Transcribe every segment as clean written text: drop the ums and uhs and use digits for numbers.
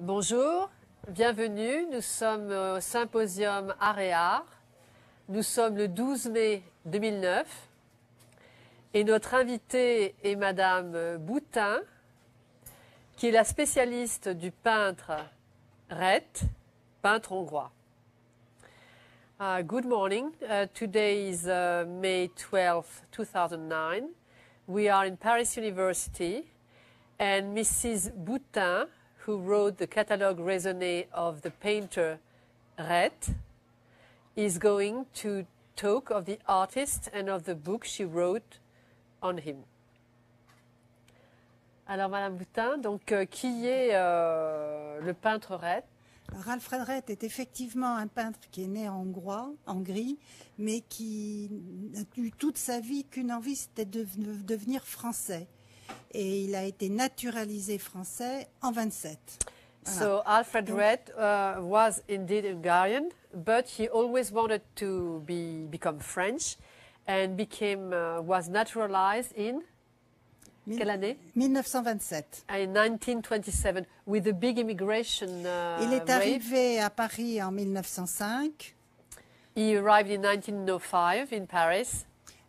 Bonjour, bienvenue. Nous sommes au symposium Art et Art. Nous sommes le 12 mai 2009 et notre invitée est Madame Boutin, qui est la spécialiste du peintre Rhet, peintre hongrois. Good morning. Today is May 12, 2009. We are in Paris University, and Mrs. Boutin, who wrote the catalogue raisonné of the painter Rhet, is going to talk of the artist and of the book she wrote on him. Alors, Madame Boutin, donc, qui est le peintre Rhet? Alors, Alfred Rhet est effectivement un peintre qui est né en Hongrie, mais qui n'a eu toute sa vie qu'une envie, c'était de devenir français. Et il a été naturalisé français en 27. Voilà. So Alfred Rhet was indeed Hungarian, but he always wanted to become French and was naturalized in quelle année? 1927. In 1927, with the big immigration il est arrivé à Paris en 1905. He arrived in 1905 in Paris.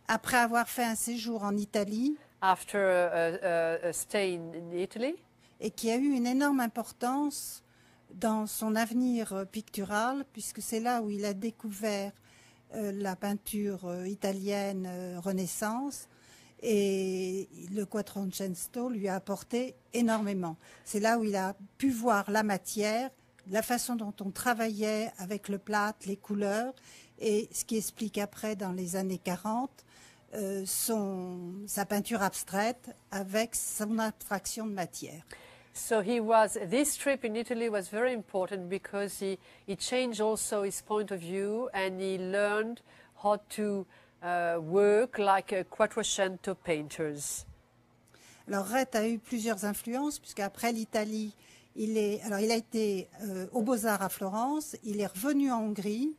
Après avoir fait un séjour en Italie. After a stay in Italy. Et qui a eu une énorme importance dans son avenir pictural, puisque c'est là où il a découvert la peinture italienne Renaissance, et le Quattrocento lui a apporté énormément. C'est là où il a pu voir la matière, la façon dont on travaillait avec le plâtre, les couleurs, et ce qui explique après, dans les années 40, sa peinture abstraite avec son abstraction de matière. So this trip in Italy was very important because he changed also his point of view and he learned how to work like Quattrocento painters. Alors Rhet a eu plusieurs influences puisqu'après l'Italie, il a été aux Beaux-Arts à Florence, il est revenu en Hongrie,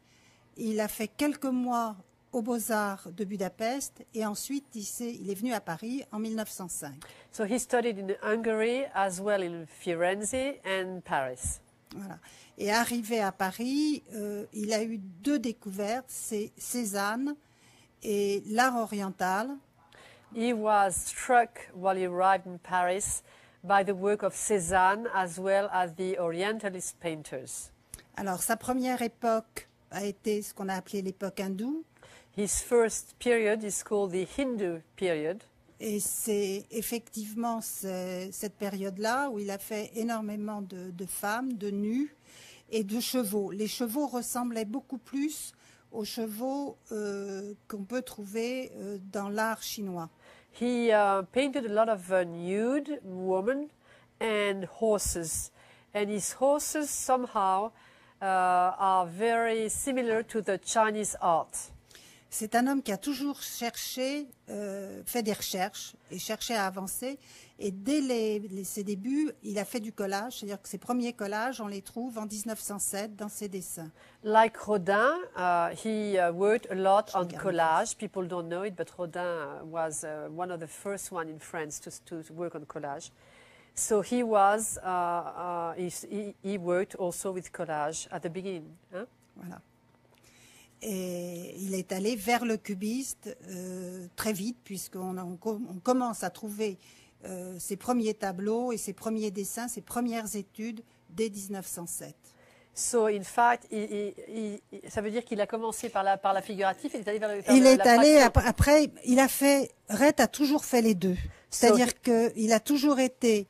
il a fait quelques mois aux Beaux-Arts de Budapest et ensuite il est venu à Paris en 1905. So he studied in Hungary as well in Firenze and Paris. Voilà. Et arrivé à Paris, il a eu deux découvertes, c'est Cézanne et l'art oriental. He was struck while he arrived in Paris by the work of Cézanne as well as the Orientalist painters. Alors sa première époque a été ce qu'on a appelé l'époque hindoue. His first period is called the Hindu period. Et c'est effectivement cette période-là où il a fait énormément de femmes, de nus et de chevaux. Les chevaux ressemblaient beaucoup plus aux chevaux qu'on peut trouver dans l'art chinois. He painted a lot of nude women and horses. And his horses somehow are very similar to the Chinese art. C'est un homme qui a toujours cherché, fait des recherches et cherché à avancer. Et dès ses débuts, il a fait du collage, c'est-à-dire que ses premiers collages, on les trouve en 1907 dans ses dessins. Like Rodin, he worked a lot on collage. People don't know it, but Rodin was one of the first one in France to work on collage. So he worked also with collage at the beginning. Hein? Voilà. Et il est allé vers le cubiste très vite, puisqu'on commence à trouver ses premiers tableaux et ses premiers dessins, ses premières études dès 1907. So, in fact, ça veut dire qu'il a commencé par la figurative, il est allé après, Rhet a toujours fait les deux. C'est-à-dire qu'il a toujours été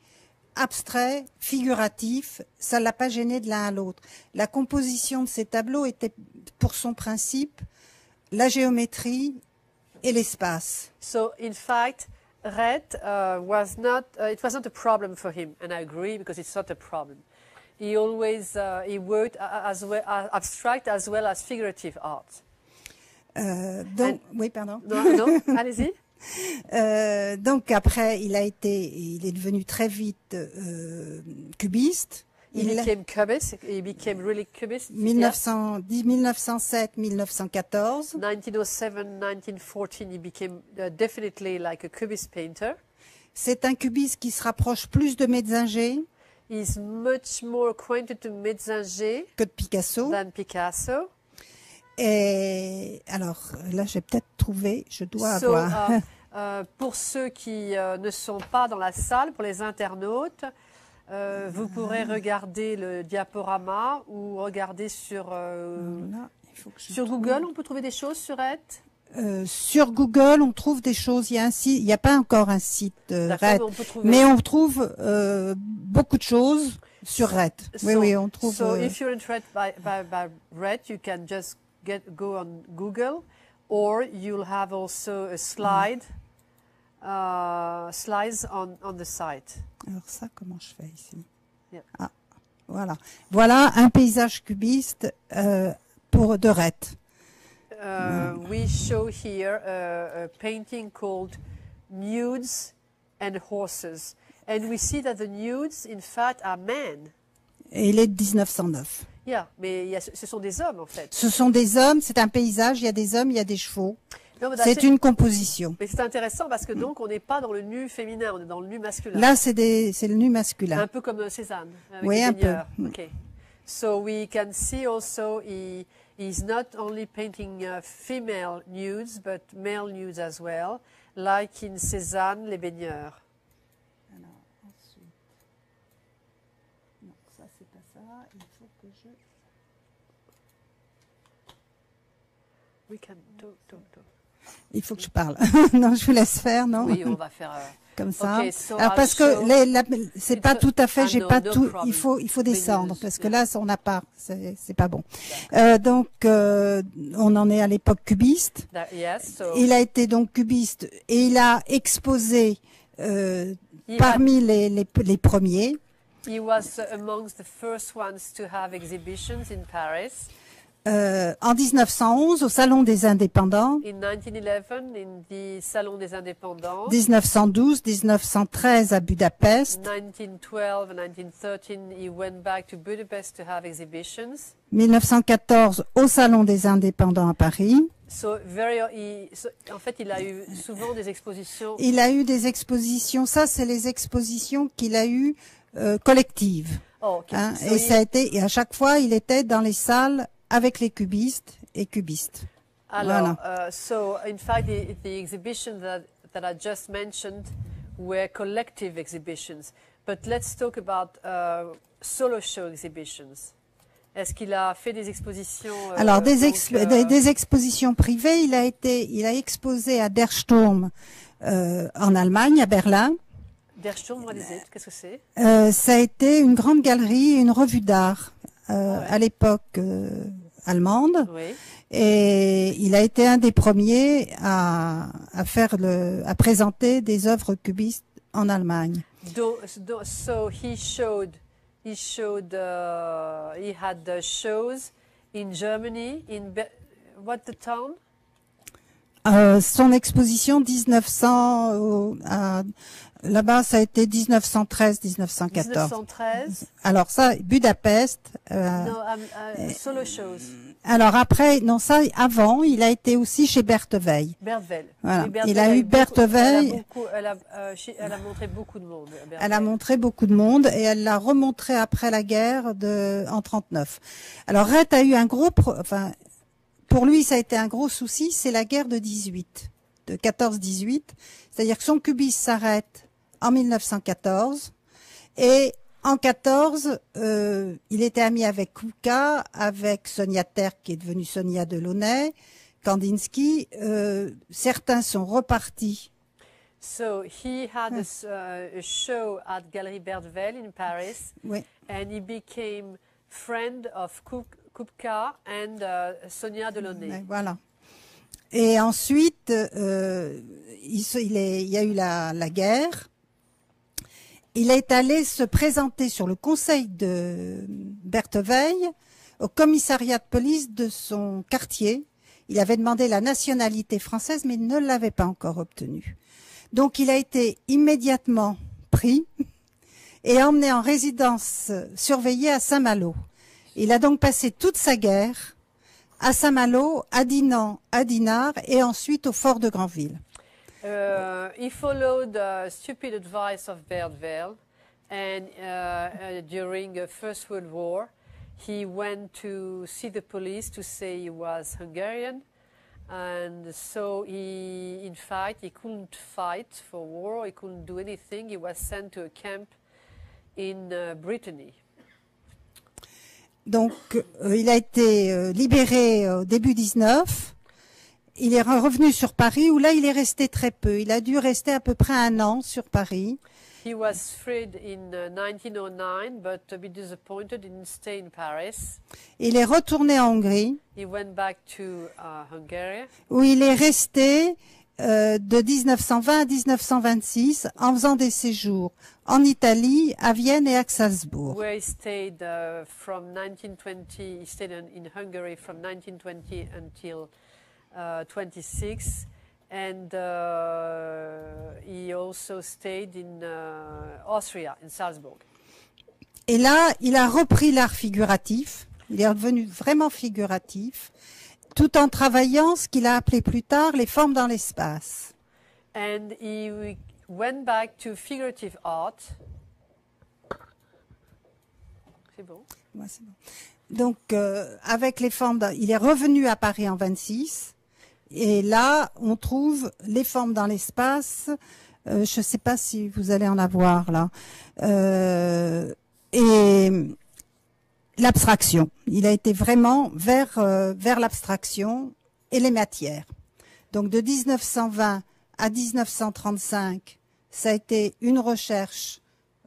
abstrait, figuratif, ça ne l'a pas gêné de l'un à l'autre. La composition de ces tableaux était, pour son principe, la géométrie et l'espace. So, in fact, Rhet was not a problem for him, and I agree because it's not a problem. He always he worked as well abstract as well as figurative art. Oui, pardon. Non, allez-y. Donc après, il est devenu très vite cubiste. Il became cubist. He became really cubist. 1907, 1914. 1907, 1914, he became definitely like a cubist painter. C'est un cubiste qui se rapproche plus de Metzinger. is much more acquainted to Metzinger que de Picasso. than Picasso. Et alors, là, j'ai peut-être trouvé, je dois So, avoir. pour ceux qui ne sont pas dans la salle, pour les internautes, vous pourrez regarder le diaporama ou regarder sur, Là, il faut que je sur trouve. Google. On peut trouver des choses sur RED. Sur Google, on trouve des choses. Il y a un site, il n'y a pas encore un site D'accord, RED, mais on peut trouver. mais on trouve beaucoup de choses sur RED. Oui, So- oui, on trouve. So if you're interested by RED, you can just go on Google, or you'll have also a slide, slides on the site. Alors ça, comment je fais ici? Yeah. Ah, voilà. Voilà un paysage cubiste pour de RED. We show here a painting called Nudes and Horses. And we see that the nudes, in fact, are men. Et il est de 1909. Yeah, mais ce sont des hommes, en fait. Ce sont des hommes, c'est un paysage, il y a des hommes, il y a des chevaux. Non, mais C'est une composition. Mais c'est intéressant parce que donc, on n'est pas dans le nu féminin, on est dans le nu masculin. Là, c'est le nu masculin. Un peu comme Cézanne. Avec Oui, les un peu. baigneurs. Okay. So we can see also he's not only painting female nudes, but male nudes as well, like in Cézanne, les baigneurs. Alors, ensuite. Non, ça, c'est pas ça. Il faut que je. We can do. Il faut que je parle. Non, je vous laisse faire, non? Oui, on va faire. Comme ça. Okay, so Alors I'll parce show- que c'est pas tout à fait, Ah, j'ai no, pas no tout. problem. Il faut descendre Veneuse, parce que yeah. là, on n'a pas. C'est pas bon. Donc, on en est à l'époque cubiste. Yes, so Il a été donc cubiste et il a exposé he, parmi les premiers. he was amongst the first ones to have exhibitions in Paris. En 1911 au Salon des Indépendants, In 1911, in the Salon des Indépendants. 1912, 1913 à Budapest, 1912 and 1913, he went back to Budapest to have exhibitions. 1914 au Salon des Indépendants à Paris. So en fait, il a eu souvent des expositions. Il a eu des expositions, ça c'est les expositions qu'il a eues collectives. Oh, okay. Hein, So et ça a été, et à chaque fois il était dans les salles avec les cubistes et cubistes. alors, so in fact, the exhibitions that I just mentioned were collective exhibitions. But let's talk about solo show exhibitions. Est-ce qu'il a fait des expositions Alors des donc, expositions privées, il a exposé à Der Sturm en Allemagne, à Berlin. Der Sturm, qu'est-ce que c'est? Ça a été une grande galerie, une revue d'art à l'époque allemande. Oui. Et il a été un des premiers à présenter des œuvres cubistes en Allemagne. So he had shows in Germany, what the town? Son exposition 1900, là-bas ça a été 1913-1914. 1913. Alors ça, Budapest. No, solo shows. Alors après, non ça, avant, il a été aussi chez Berthe Veil. Berthe-Veil. Voilà. Et Berthe Il a Veil eu Berthe Veil. Elle a montré beaucoup de monde. Berthe Elle a Veil. montré beaucoup de monde et elle l'a remontré après la guerre en 39. Alors Rett a eu un gros, pour lui ça a été un gros souci, c'est la guerre de 14-18. C'est-à-dire que son cubisme s'arrête en 1914 et en 14, il était ami avec Kupka, avec Sonia Terk qui est devenue Sonia Delaunay, Kandinsky. Certains sont repartis. So he had a show at Galerie Berthe Veil in Paris, Oui. and he became friend of Kupka and Sonia Delaunay. Ouais, voilà. Et ensuite, il y a eu la guerre. Il est allé se présenter sur le conseil de Berthe Veil au commissariat de police de son quartier. Il avait demandé la nationalité française, mais il ne l'avait pas encore obtenue. Donc il a été immédiatement pris et emmené en résidence surveillée à Saint-Malo. Il a donc passé toute sa guerre à Saint-Malo, à Dinan, à Dinard et ensuite au fort de Granville. He followed the stupid advice of Berthe Veil, And during the First World War, he went to see the police to say he was Hungarian. And so he, in fact, he couldn't fight for war, he couldn't do anything. He was sent to a camp in Brittany. Donc, il a été libéré au début 19. Il est revenu sur Paris, où là, il est resté très peu. Il a dû rester à peu près 1 an sur Paris. He was freed in 1909, but a bit disappointed, he didn't stay in Paris. Il est retourné en Hongrie, He went back to Hungary, où il est resté de 1920 à 1926 en faisant des séjours en Italie, à Vienne et à Salzbourg. where he stayed from 1920. He stayed in Hungary from 1920 until 26, and he also stayed in Austria, in Salzburg. Et là, il a repris l'art figuratif. Il est devenu vraiment figuratif, tout en travaillant ce qu'il a appelé plus tard les formes dans l'espace. And he went back to figurative art. C'est bon. Ouais, c'est bon. Donc, avec les formes, il est revenu à Paris en 26. Et là, on trouve les formes dans l'espace. Je ne sais pas si vous allez en avoir là. Et l'abstraction. Il a été vraiment vers l'abstraction et les matières. Donc, de 1920 à 1935, ça a été une recherche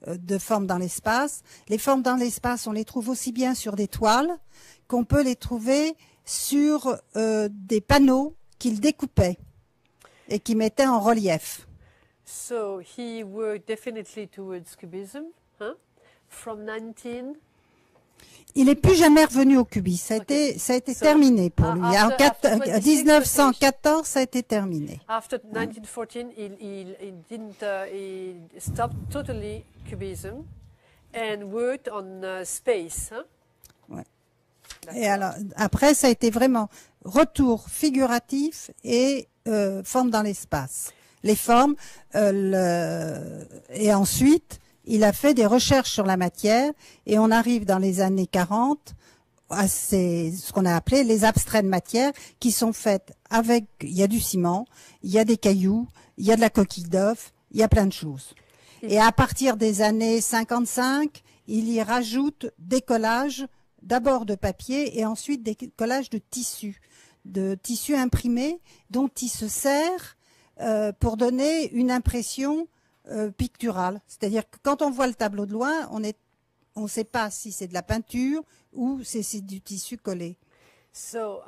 de formes dans l'espace. Les formes dans l'espace, on les trouve aussi bien sur des toiles qu'on peut les trouver sur des panneaux qu'il découpait et qu'il mettait en relief. So he worked definitely towards cubism, huh? From 19. Il n'est plus jamais revenu au cubisme. Ça a été So, terminé pour lui. after En 26 1914, ça a été terminé. After 1914, he stopped totally cubism and worked on space. Huh? Ouais. D'accord. Et alors, après, ça a été vraiment retour figuratif et forme dans l'espace. Les formes, et ensuite, il a fait des recherches sur la matière et on arrive dans les années 40 à ce qu'on a appelé les abstraits de matière qui sont faites avec, il y a du ciment, il y a des cailloux, il y a de la coquille d'œuf, il y a plein de choses. Et à partir des années 55, il y rajoute des collages, d'abord de papier et ensuite des collages de tissu imprimé dont il se sert pour donner une impression picturale. C'est-à-dire que quand on voit le tableau de loin, on ne sait pas si c'est de la peinture ou si c'est du tissu collé. So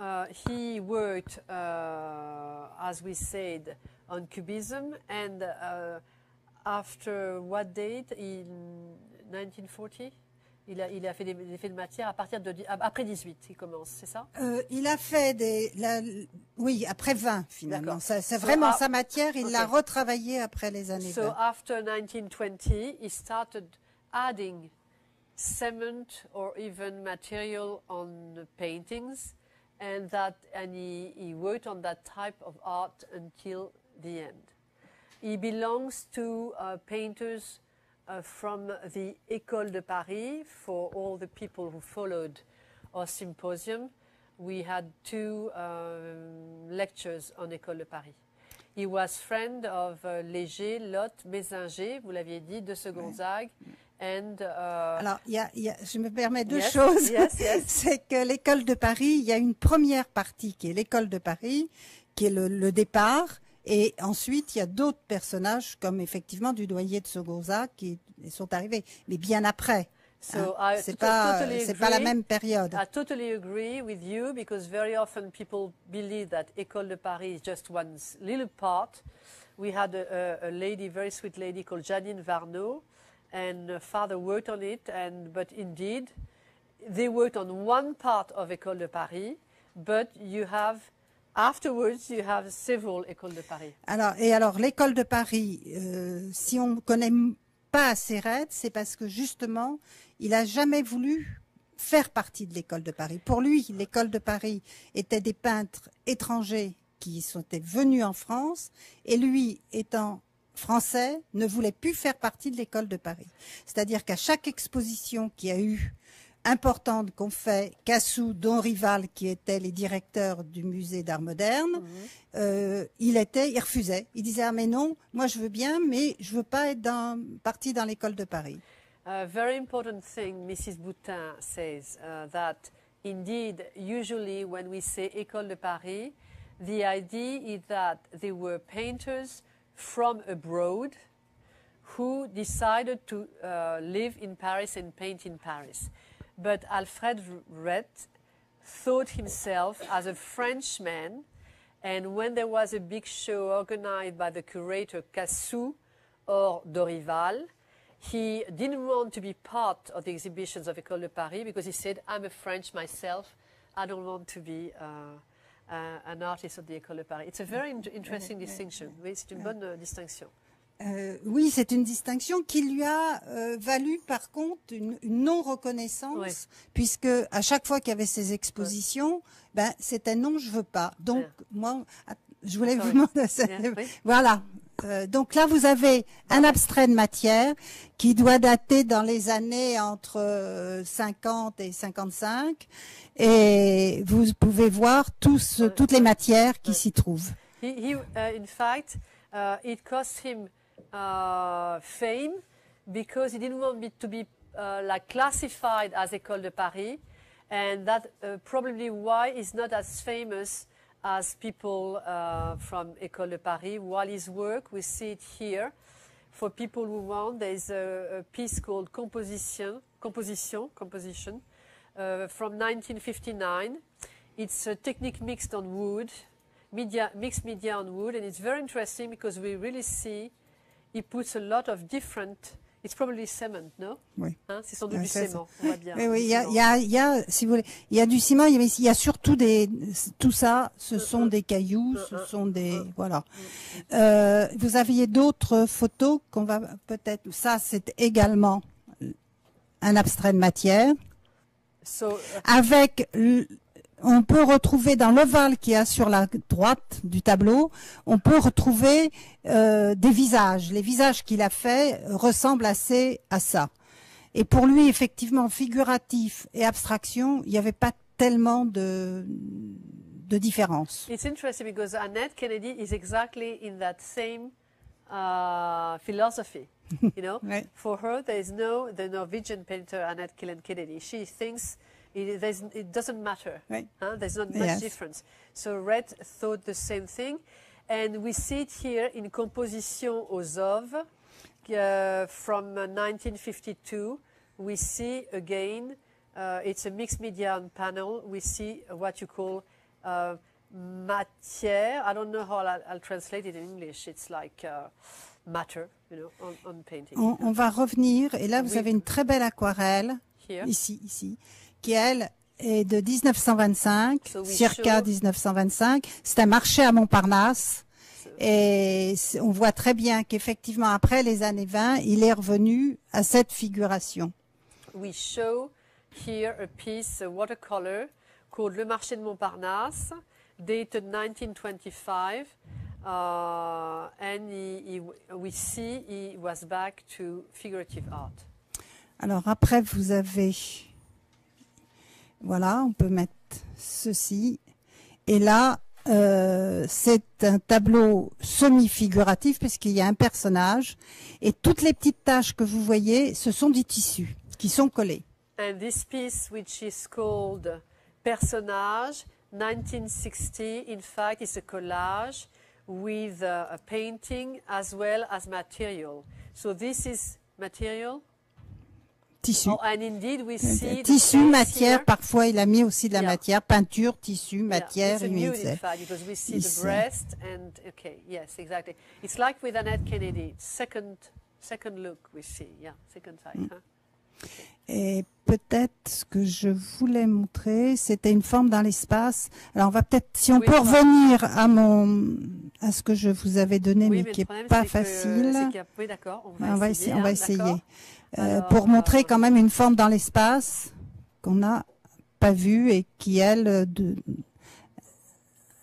he worked, as we said, on cubism, and after what date? In 1940, il a fait des effets de matière à partir de après 18. Il commence, c'est ça? Il a fait oui, après 20 finalement. C'est So vraiment sa matière. Il l'a retravaillé après les années So 20. after 1920, he started adding cement or even material on the paintings, and he worked on that type of art until the end. He belongs to painters from the École de Paris. For all the people who followed our symposium, we had 2 lectures on École de Paris. He was friend of Léger, Lotte, Mézinger, vous l'aviez dit, de Gonzague. And, Alors, je me permets 2 yes, choses. yes, yes. C'est que l'école de Paris, il y a une première partie qui est l'école de Paris, qui est le départ. Et ensuite, il y a d'autres personnages, comme effectivement Dudoyer de Gonzague, qui sont arrivés, mais bien après. So C'est pas la même période. I totally agree with you, because very often people believe that École de Paris is just one little part. We had a lady, very sweet lady called Janine Varneau, and her father worked on it, but indeed, they worked on one part of École de Paris, but afterwards, you have several Écoles de Paris. Alors, l'école de Paris, si on ne connaît pas assez raide, c'est parce que justement, il a jamais voulu faire partie de l'école de Paris. Pour lui, l'école de Paris était des peintres étrangers qui étaient venus en France, et lui étant français ne voulaient plus faire partie de l'école de Paris. C'est-à-dire qu'à chaque exposition qu'il y a eu importante qu'on fait, Cassou, Don Rival, qui étaient les directeurs du musée d'art moderne, il refusait. Il disait ah mais non, moi je veux bien, mais je veux pas être partie dans l'école de Paris. A very important thing Mrs. Boutin says that indeed usually when we say École de Paris, the idea is that they were painters from abroad who decided to live in Paris and paint in Paris. But Alfred Rett thought himself as a Frenchman, and when there was a big show organized by the curator Cassou or Dorival, he didn't want to be part of the exhibitions of École de Paris because he said, I'm a French myself, I don't want to be an artist of the École de Paris. It's a very interesting distinction. Oui, c'est une bonne distinction. Oui, c'est une distinction qui lui a valu par contre une non-reconnaissance, Ouais. puisque à chaque fois qu'il y avait ces expositions, ben, c'était non, je veux pas. Donc moi, je voulais vous demander ça. Oui. Voilà. Donc là, vous avez un abstrait de matière qui doit dater dans les années entre 50 et 55, et vous pouvez voir toutes les matières qui s'y trouvent. In fact, it cost him fame because he didn't want it to be like classified as École de Paris, and that probably why he's not as famous as people from École de Paris. While his work, we see it here. For people who want, there's a piece called Composition from 1959. It's a technique mixed on wood, mixed media on wood, and it's very interesting because we really see he puts a lot of different. It's probably cement, no? Oui. Hein, c'est sans doute du ciment. On voit bien. Oui, il y a, si vous voulez, il y a du ciment, il y a surtout tout ça, ce sont des cailloux, ce sont des, voilà. Vous aviez d'autres photos qu'on va peut-être, ça c'est également un abstrait de matière. Avec, on peut retrouver dans l'ovale qu'il y a sur la droite du tableau, on peut retrouver des visages. Les visages qu'il a fait ressemblent assez à ça. Et pour lui, effectivement, figuratif et abstraction, il n'y avait pas tellement de différence. It's interesting because Annette Kennedy is exactly in that same philosophy. You know, Right. For her, there is the Norwegian painter Annette Kennedy. She thinks it doesn't matter. Right. There's not much Yes. difference. So Red thought the same thing, and we see it here in Composition aux Oeuvres from 1952. We see again, it's a mixed media on panel. We see what you call matière. I don't know how I'll translate it in English. It's like matter, you know, on painting. On va revenir, et là vous Oui. avez une très belle aquarelle, Here. ici, qui elle est de 1925, So we circa show- 1925. C'est un marché à Montparnasse. Et on voit très bien qu'effectivement, après les années 20, il est revenu à cette figuration. We show here a piece, a watercolor, called Le Marché de Montparnasse, dated 1925. And we see he was back to figurative art. Alors après, vous avez... Voilà, on peut mettre ceci. Et là, c'est un tableau semi-figuratif puisqu'il y a un personnage. Et toutes les petites taches que vous voyez, ce sont des tissus qui sont collés. And this piece, which is called Personnage, 1960, in fact, is a collage with a painting as well as material. So this is material. Tissu. Oh, and indeed, we see the Tissu, face matière, here. parfois il a mis aussi de la Yeah. matière, peinture, tissu, Yeah, matière, it's a il nude, met- in fact, because we see It's, the breast and okay, yes, exactly. It's like with Annette Kennedy, second look we see, yeah, second side. Huh? Et peut-être ce que je voulais montrer, c'était une forme dans l'espace. Alors on va peut-être, si on Oui, peut on va- revenir à ce que je vous avais donné, Oui, mais mais qui le est problème, pas c'est que- facile. c'est qu'il y a- oui, d'accord, on va essayer. On va hein, essayer. d'accord. Alors, Pour montrer quand même une forme dans l'espace qu'on n'a pas vue et qui, elle,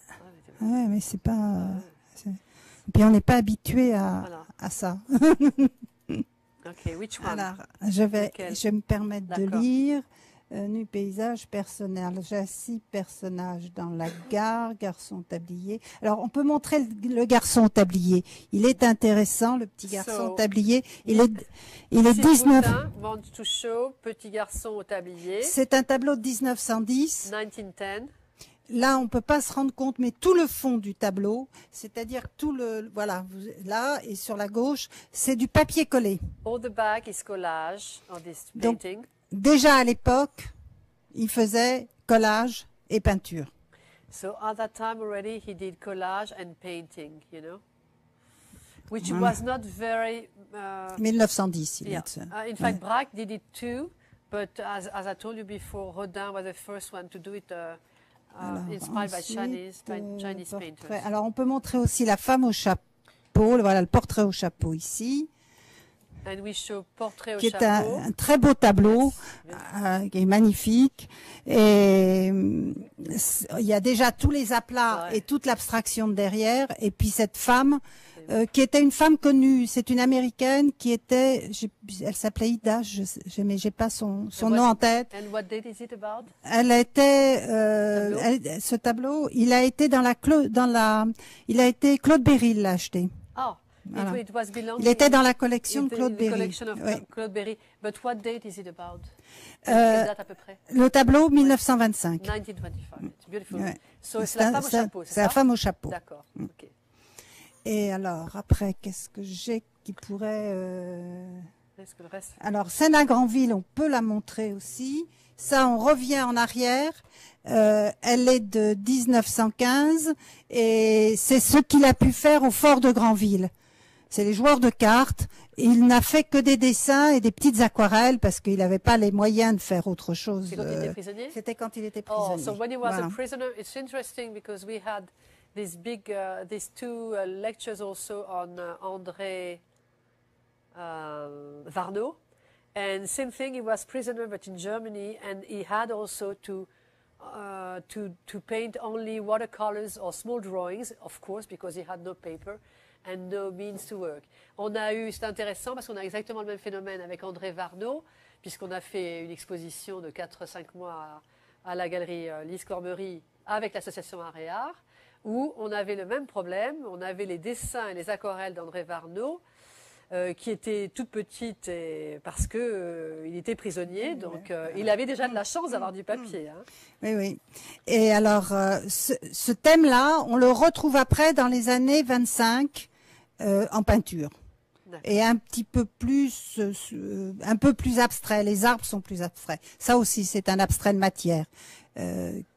Ah, mais ouais, mais c'est pas. Puis on n'est pas habitué à, Voilà. à ça. Okay, which one? Alors, Lequel? je vais me permettre de D'accord. lire. Nu paysage personnage, assis personnage dans la gare, garçon tablier. Alors, on peut montrer le garçon tablier. Il est intéressant, le petit garçon So, tablier. Il est Mrs. 19. Boutin wants to show petit garçon au tablier, C'est un tableau de 1910. 1910. Là, on peut pas se rendre compte, mais tout le fond du tableau, c'est-à-dire tout le, voilà, là et sur la gauche, c'est du papier collé. All the back is collage on this Donc, painting. Déjà à l'époque, il faisait collage et peinture. So at that time already he did collage and painting, you know, which Voilà. was not very. 1910, il Yeah. est. In fact, Braque did it too, but as I told you before, Rodin was the first one to do it, inspired by Chinese portrait. painters. Alors, on peut montrer aussi la femme au chapeau. Voilà le portrait au chapeau ici, And we show portrait au qui est chapeau. un très beau tableau, qui est magnifique. Et il y a déjà tous les aplats Ouais. et toute l'abstraction derrière. Et puis cette femme, qui était une femme connue, c'est une américaine qui était, elle s'appelait Ida, mais j'ai pas son nom en tête. And what date is it about? Elle était, Tableau. ce tableau, il a été il a été Claude Berry l'a acheté. Oh, Voilà. it was belonging. Il était dans la collection de in Claude the Berry. collection of Oui. Claude Berry. But what date is it about? Euh, Quelle date à peu près? Le tableau 1925. 1925. It's beautiful. Ouais. So c'est la femme au chapeau, c'est C'est la ça? femme au chapeau. D'accord. Ok. Et alors, après, qu'est-ce que j'ai qui pourrait... Est-ce que le reste? Alors, Scène à Granville, on peut la montrer aussi. Ça, on revient en arrière. Elle est de 1915 et c'est ce qu'il a pu faire au fort de Granville. C'est les joueurs de cartes. Il n'a fait que des dessins et des petites aquarelles parce qu'il n'avait pas les moyens de faire autre chose. C'est quand il était prisonnier? C'était quand il était Oh, prisonnier. so when he was Voilà. a prisoner, it's interesting because we had these two lectures also on André Varno. And same thing, he was prisoner, but in Germany, and he had also to paint only watercolors or small drawings, of course, because he had no paper and no means to work. C'est intéressant parce qu'on a exactement le même phénomène avec André Varno, puisqu'on a fait une exposition de 4-5 mois à la galerie Lise Cormery avec l'association Aréard, où on avait le même problème. On avait les dessins et les aquarelles d'André Varno, qui étaient toutes petites parce que il était prisonnier, donc il avait déjà de la chance d'avoir du papier. Hein. Oui, oui. Et alors, ce thème-là, on le retrouve après dans les années 25 en peinture. Et un peu plus abstrait. Les arbres sont plus abstraits. Ça aussi, c'est un abstrait de matière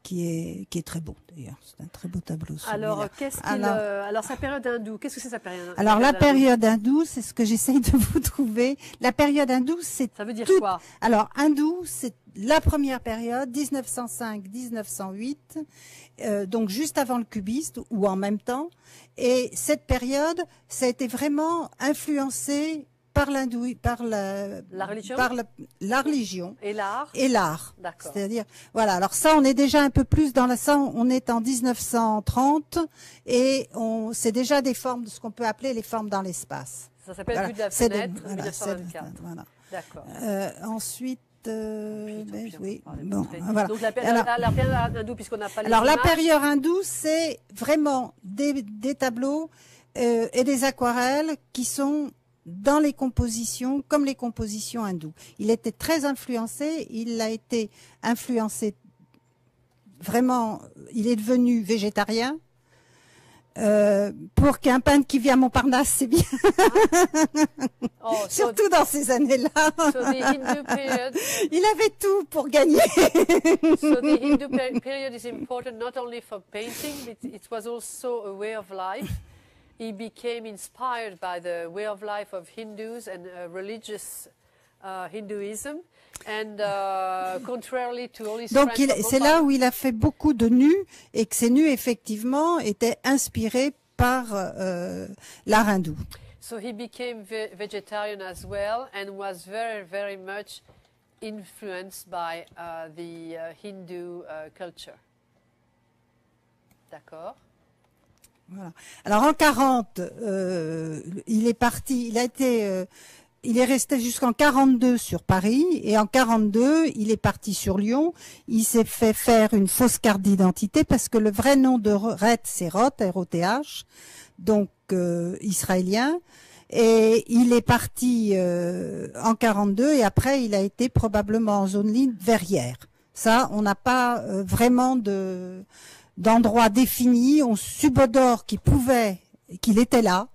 qui est très beau d'ailleurs. C'est un très beau tableau. Alors, alors sa période hindoue, qu'est-ce que c'est sa période? Alors la période hindoue, c'est ce que j'essaye de vous trouver. La période hindoue, c'est ça veut dire tout... quoi? Alors hindoue, c'est la première période, 1905-1908, donc juste avant le cubisme ou en même temps. Et cette période, ça a été vraiment influencé par la religion, la religion et l'art. Et l'art. D'accord. C'est-à-dire, voilà. Alors ça, on est déjà un peu plus dans on est en 1930 et c'est déjà des formes de ce qu'on peut appeler les formes dans l'espace. Ça s'appelle Voilà. Vue de la fenêtre, Voilà, 1924. voilà. D'accord. Ensuite, oui, bon, voilà. Donc la période hindoue, puisqu'on n'a pas les alors images. la période hindoue, c'est vraiment des tableaux et des aquarelles qui sont dans les compositions, comme les compositions hindoues. Il était très influencé, il a été influencé vraiment, il est devenu végétarien. Pour qu'un peintre qui vit à Montparnasse, c'est bien. Oh, Surtout dans ces années-là. So the Hindu period, il avait tout pour gagner. So the Hindu period is important not only for painting, but it was also a way of life. He became inspired by the way of life of Hindus and religious Hinduism. And contrarily to all his Donc friends c'est là où il a fait beaucoup de nus et que ces nus effectivement étaient inspirés par l'art hindou. So he became vegetarian as well and was very, very much influenced by the Hindu culture. D'accord. Voilà. Alors en 40, il est parti, il est resté jusqu'en 42 sur Paris et en 42, il est parti sur Lyon. Il s'est fait faire une fausse carte d'identité parce que le vrai nom de Reth, c'est Roth, R-O-T-H, donc israélien. Et il est parti en 42 et après, il a été probablement en zone libre Verrières. Ça, on n'a pas vraiment d'endroit défini. On subodore qu'il était là,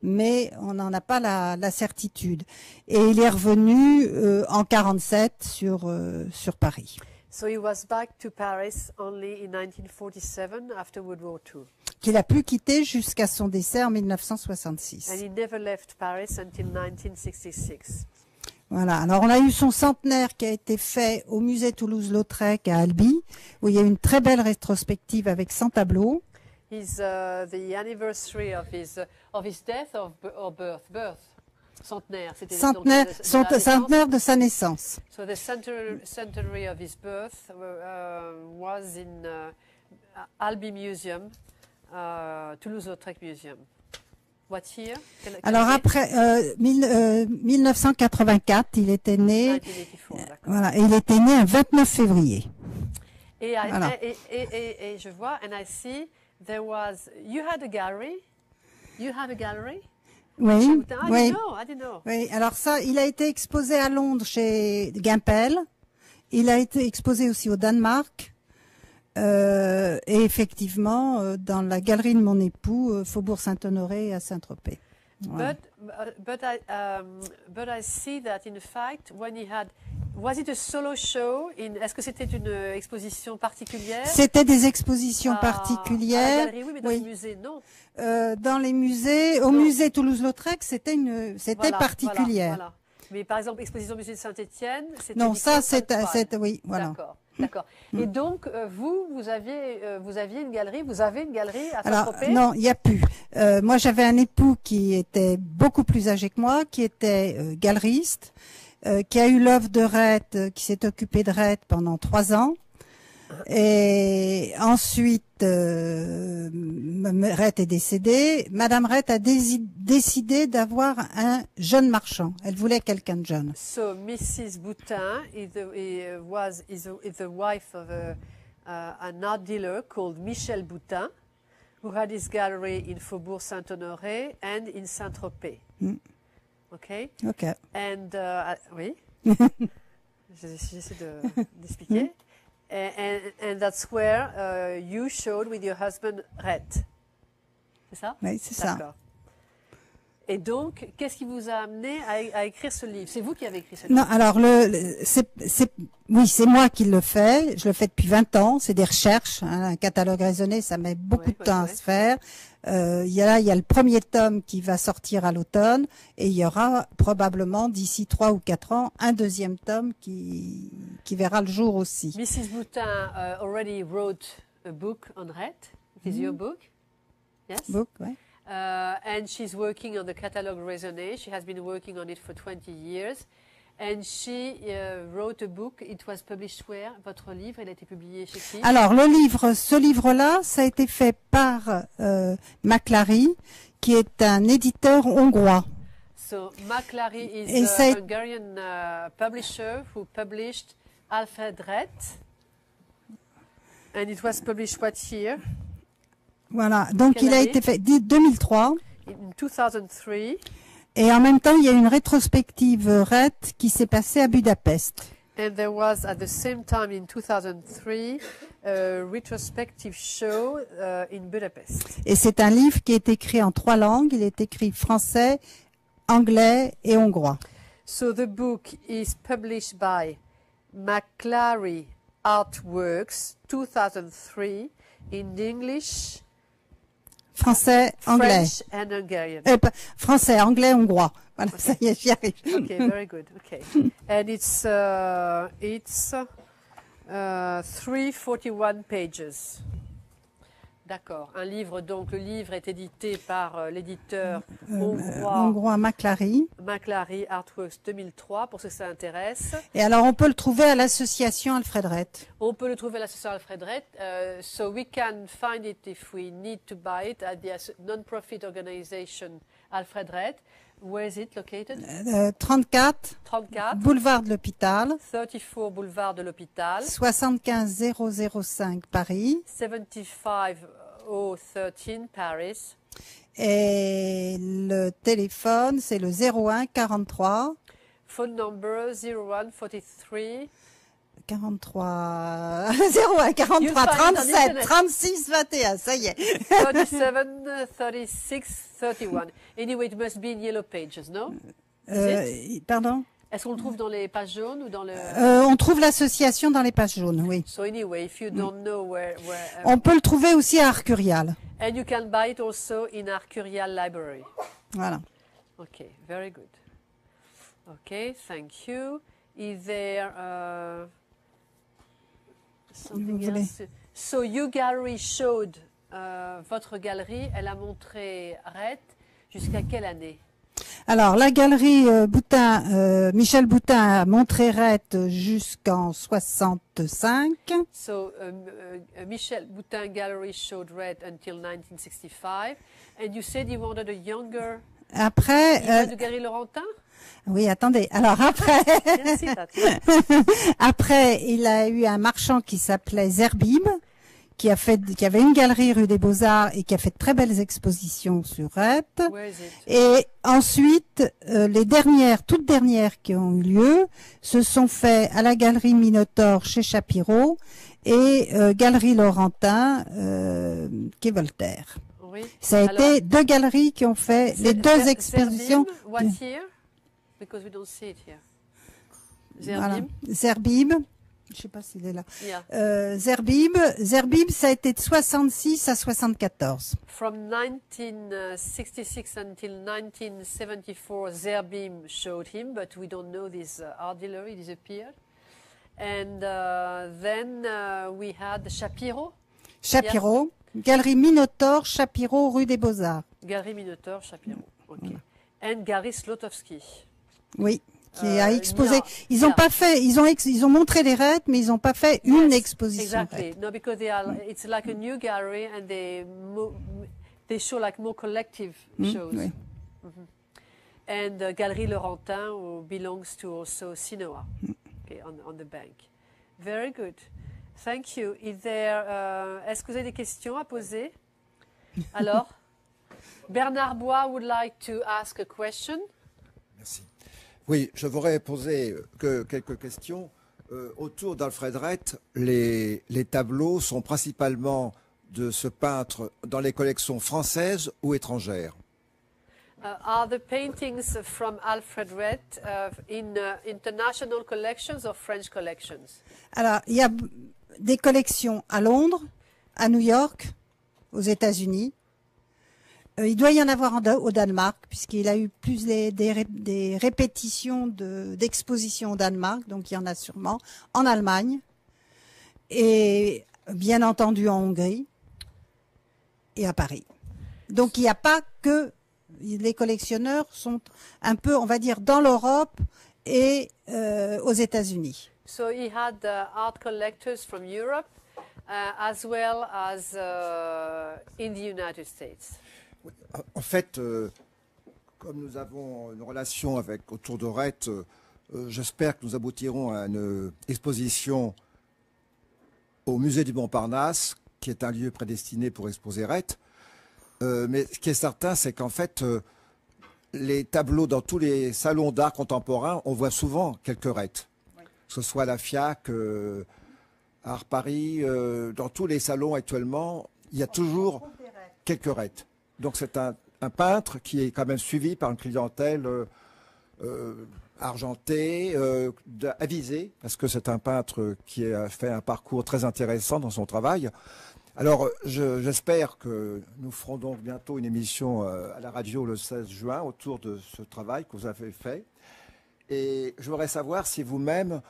mais on n'en a pas la certitude. Et il est revenu en 47 sur Paris. So he was back to Paris only in 1947 after World War II. Qu'il a pu quitter jusqu'à son décès en 1966. And he never left Paris until 1966. Voilà. Alors, on a eu son centenaire qui a été fait au musée Toulouse-Lautrec à Albi, où il y a une très belle rétrospective avec 100 tableaux. Is the anniversary of his death or birth? Centenaire. C'était Centenaire, centenaire de sa naissance. So the centenary of his birth was in Albi Museum, Toulouse-Lautrec Museum. What year? Alors après 1984, il était né. 1984, voilà, et il était né un 29 février. Et Voilà. je vois, and I see there was. You had a gallery. You have a gallery. Oui, I oui. didn't know. Oui, alors ça, il a été exposé à Londres chez Gimpel. Il a été exposé aussi au Danemark. Et effectivement, dans la galerie de mon époux, Faubourg Saint-Honoré à Saint-Tropez. Voilà. But I see that in fact, when he had, was it a solo show? Est-ce que c'était une exposition particulière? C'était des expositions À la particulières. galerie, oui, mais dans Oui. les musées, non. Dans les musées, au Non. musée Toulouse-Lautrec, c'était Voilà, particulière. voilà. Mais par exemple, exposition au musée de Saint-Étienne, c'était Non, ça, uniquement Sainte-Foy. oui, voilà. D'accord, d'accord. Et donc, vous aviez une galerie, vous avez une galerie à Alors, Saint-Tropez? non, il n'y a plus. Moi, j'avais un époux qui était beaucoup plus âgé que moi, qui était galeriste, qui a eu l'œuvre de Reth, qui s'est occupé de Reth pendant 3 ans. Et ensuite, Reth est décédée. Madame Reth a décidé d'avoir un jeune marchand. Elle voulait quelqu'un de jeune. So Mrs. Boutin is the wife of an art dealer called Michel Boutin, who had his gallery in Faubourg Saint-Honoré and in Saint-Tropez. Okay? Ok. And oui, j'essaie d'expliquer. And that's where you showed with your husband Reth. C'est ça? Oui, c'est ça. D'accord. Et donc, qu'est-ce qui vous a amené à écrire ce livre? C'est vous qui avez écrit ce livre? Non, alors oui, c'est moi qui le fais. Je le fais depuis 20 ans. C'est des recherches. Hein. Un catalogue raisonné, ça met beaucoup de temps à se faire. Il y a le premier tome qui va sortir à l'automne et il y aura probablement d'ici 3 ou 4 ans un deuxième tome qui verra le jour aussi. Mrs. Boutin already wrote a book on Reth. It is your book? Yes? Book, ouais. And she's working on the catalogue raisonné. She has been working on it for 20 years. And she wrote a book. It was published where? Votre livre, il a été publié chez qui? Alors, ce livre-là, ça a été fait par Maclary, qui est un éditeur hongrois. So Maclary Et is c'est- a Hungarian publisher who published Alfred Reth. And it was published what year? Voilà. Donc, Quelle il a année? été fait 2003. In 2003. Et en même temps, il y a une rétrospective Reth qui s'est passée à Budapest. And there was at the same time in 2003 a retrospective show in Budapest. Et c'est un livre qui est écrit en 3 langues. Il est écrit français, anglais et hongrois. So the book is published by Maclary Artworks 2003 in English, Français, anglais. French and Hungarian. Français, anglais, hongrois. Voilà, ça y est, j'y arrive. Okay, very good. Okay, and it's 341 pages. D'accord. Un livre, donc le livre est édité par l'éditeur hongrois hongrois Maclary. Maclary Artworks 2003, pour ceux que ça intéresse. Et alors, on peut le trouver à l'association Alfred Rett. On peut le trouver à l'association Alfred Rett. So we can find it if we need to buy it at the non-profit organization Alfred Rett. Where is it located? 34 34, boulevard de l'Hôpital, 34 boulevard de l'Hôpital, 75 005 Paris. 75013 Paris. Et le téléphone, c'est le 01 43 Phone number 0143 43 01 43 You'll find it on 37 internet. 36 21. Ça y est. 37 36 31. Anyway, it must be in yellow pages, no? Pardon. Est-ce qu'on le trouve dans les pages jaunes ou dans le... On trouve l'association dans les pages jaunes, oui. So anyway, if you don't know where On peut le trouver aussi à Arcurial. and you can buy it also in our Curial library. Voilà. Okay, very good. Okay, thank you. Is there something Vous voulez- else? So your gallery showed, votre galerie, elle a montré Rett jusqu'à quelle année? Alors, la galerie Michel Boutin a montré Rett jusqu'en 65. So Michel Boutin Gallery showed Rett until 1965. And you said you wanted a younger Après, image de Gary Laurentin? oui, attendez. Alors après, Merci, Tatiana. après, il a eu un marchand qui s'appelait Zerbib, qui avait une galerie rue des Beaux-Arts et qui a fait de très belles expositions sur Rett. Where is it? Et ensuite, les toutes dernières qui ont eu lieu, se sont faits à la galerie Minotaure chez Chapiro et galerie Laurentin, quai Voltaire. Oui. Ça a Alors, été deux galeries qui ont fait les deux expositions. Zerbib, what year? Because we don't see it here. Voilà. Zerbib. Zerbib. Je sais pas s'il est là. Yeah. Zerbib, ça a été de 66 à 74. From 1966 until 1974, Zerbib showed him, but we don't know this art dealer. He disappeared. And then we had Shapiro, Chapiro, galerie Minotaure, Chapiro, rue des Beaux-Arts. Galerie Minotaure, Shapiro. Okay. And Gary Slotowski. Oui, qui a exposé. no, Ils ont yeah. pas fait, ils ont montré les Rett, mais ils n'ont pas fait une Yes, exposition. Exactly. Rett. No, because it's like a new gallery and they show like more collective shows. Oui. And Galerie Laurentin who belongs to also Sinoa, okay, on the bank. Very good. Thank you. Est-ce que vous avez des questions à poser? Alors, Bernard Bois would like to ask a question. Merci. Oui, je voudrais poser quelques questions. Autour d'Alfred Rett, les tableaux sont principalement de ce peintre dans les collections françaises ou étrangères? Are the paintings from Alfred Rett in international collections or French collections? Alors, il y a des collections à Londres, à New York, aux États-Unis. Il doit y en avoir au Danemark, puisqu'il a eu plus des répétitions d'expositions au Danemark, donc il y en a sûrement, en Allemagne, et bien entendu en Hongrie, et à Paris. Donc il n'y a pas que... Les collectionneurs sont un peu, on va dire, dans l'Europe et aux États-Unis. So he had art collectors from Europe as well as in the United States. En fait, comme nous avons une relation autour de Rett, j'espère que nous aboutirons à une exposition au musée du Montparnasse, qui est un lieu prédestiné pour exposer Rett. Mais ce qui est certain, c'est qu'en fait, les tableaux dans tous les salons d'art contemporain, on voit souvent quelques Rett. Oui. Que ce soit à la FIAC, Art Paris, dans tous les salons actuellement, il y a toujours quelques Rett. Donc c'est un peintre qui est quand même suivi par une clientèle argentée, avisée, parce que c'est un peintre qui a fait un parcours très intéressant dans son travail. Alors, j'espère que nous ferons donc bientôt une émission à la radio le 16 juin autour de ce travail que vous avez fait. Et je voudrais savoir si vous-même,